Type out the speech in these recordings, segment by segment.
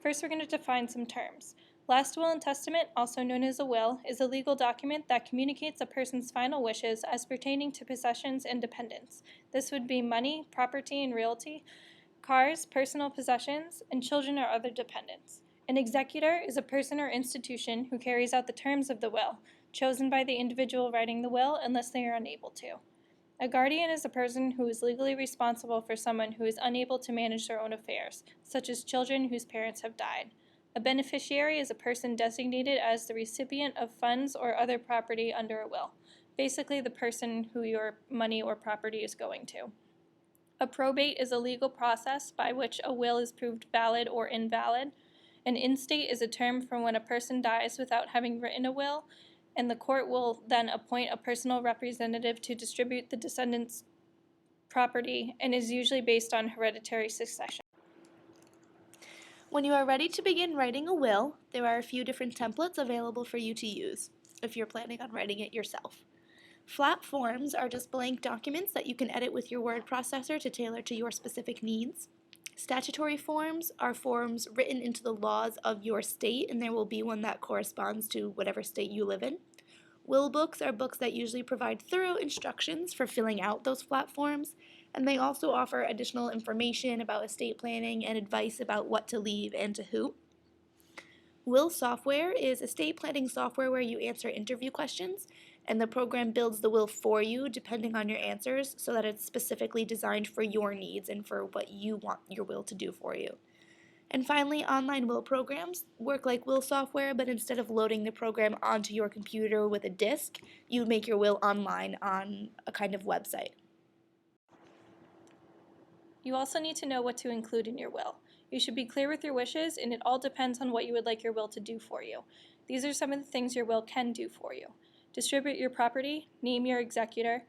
First, we're going to define some terms. Last will and testament, also known as a will, is a legal document that communicates a person's final wishes as pertaining to possessions and dependents. This would be money, property and realty, cars, personal possessions, and children or other dependents. An executor is a person or institution who carries out the terms of the will, chosen by the individual writing the will unless they are unable to. A guardian is a person who is legally responsible for someone who is unable to manage their own affairs, such as children whose parents have died. A beneficiary is a person designated as the recipient of funds or other property under a will, basically the person who your money or property is going to. A probate is a legal process by which a will is proved valid or invalid. An instate is a term for when a person dies without having written a will, and the court will then appoint a personal representative to distribute the descendants' property and is usually based on hereditary succession. When you are ready to begin writing a will, there are a few different templates available for you to use if you're planning on writing it yourself. Flat forms are just blank documents that you can edit with your word processor to tailor to your specific needs. Statutory forms are forms written into the laws of your state, and there will be one that corresponds to whatever state you live in. Will books are books that usually provide thorough instructions for filling out those flat forms, and they also offer additional information about estate planning and advice about what to leave and to who. Will software is estate planning software where you answer interview questions, and the program builds the will for you depending on your answers so that it's specifically designed for your needs and for what you want your will to do for you. And finally, online will programs work like will software, but instead of loading the program onto your computer with a disk, you make your will online on a kind of website. You also need to know what to include in your will. You should be clear with your wishes, and it all depends on what you would like your will to do for you. These are some of the things your will can do for you. Distribute your property, name your executor,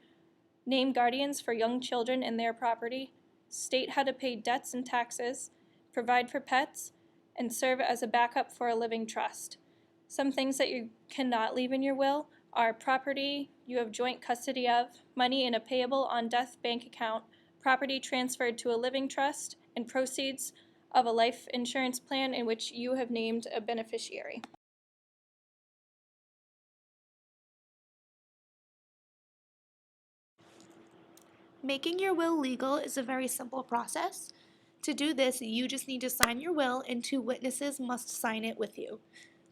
name guardians for young children and their property, state how to pay debts and taxes, provide for pets, and serve as a backup for a living trust. Some things that you cannot leave in your will are property you have joint custody of, money in a payable on death bank account, property transferred to a living trust, and proceeds of a life insurance plan in which you have named a beneficiary. Making your will legal is a very simple process. To do this, you just need to sign your will, and 2 witnesses must sign it with you.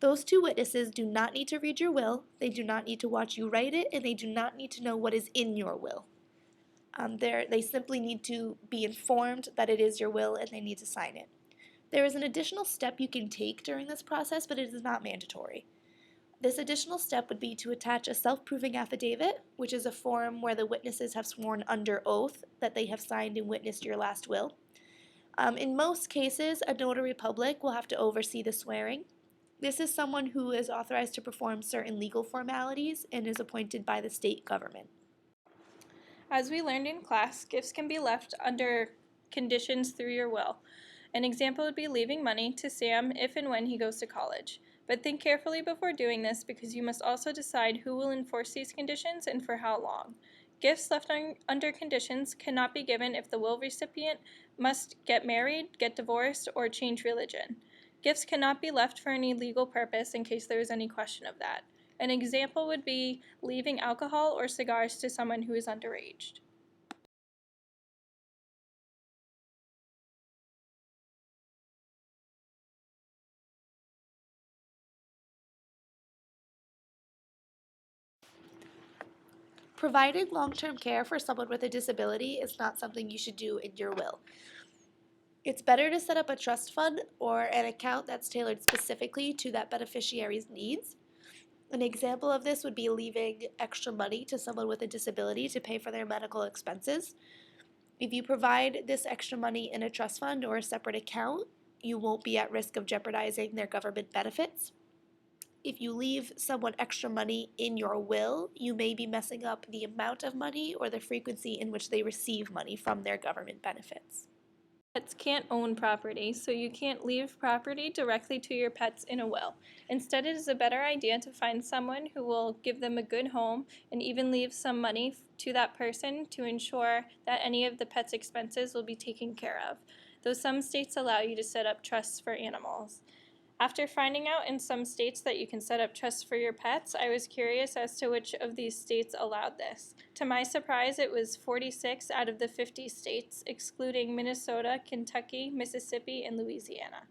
Those 2 witnesses do not need to read your will, they do not need to watch you write it, and they do not need to know what is in your will. They simply need to be informed that it is your will and they need to sign it. There is an additional step you can take during this process, but it is not mandatory. This additional step would be to attach a self-proving affidavit, which is a form where the witnesses have sworn under oath that they have signed and witnessed your last will. In most cases, a notary public will have to oversee the swearing. This is someone who is authorized to perform certain legal formalities and is appointed by the state government. As we learned in class, gifts can be left under conditions through your will. An example would be leaving money to Sam if and when he goes to college. But think carefully before doing this because you must also decide who will enforce these conditions and for how long. Gifts left under conditions cannot be given if the will recipient must get married, get divorced, or change religion. Gifts cannot be left for any legal purpose in case there is any question of that. An example would be leaving alcohol or cigars to someone who is underage. Providing long-term care for someone with a disability is not something you should do in your will. It's better to set up a trust fund or an account that's tailored specifically to that beneficiary's needs. An example of this would be leaving extra money to someone with a disability to pay for their medical expenses. If you provide this extra money in a trust fund or a separate account, you won't be at risk of jeopardizing their government benefits. If you leave someone extra money in your will, you may be messing up the amount of money or the frequency in which they receive money from their government benefits. Pets can't own property, so you can't leave property directly to your pets in a will. Instead, it is a better idea to find someone who will give them a good home and even leave some money to that person to ensure that any of the pet's expenses will be taken care of. though some states allow you to set up trusts for animals. After finding out in some states that you can set up trusts for your pets, I was curious as to which of these states allowed this. To my surprise, it was 46 out of the 50 states, excluding Minnesota, Kentucky, Mississippi, and Louisiana.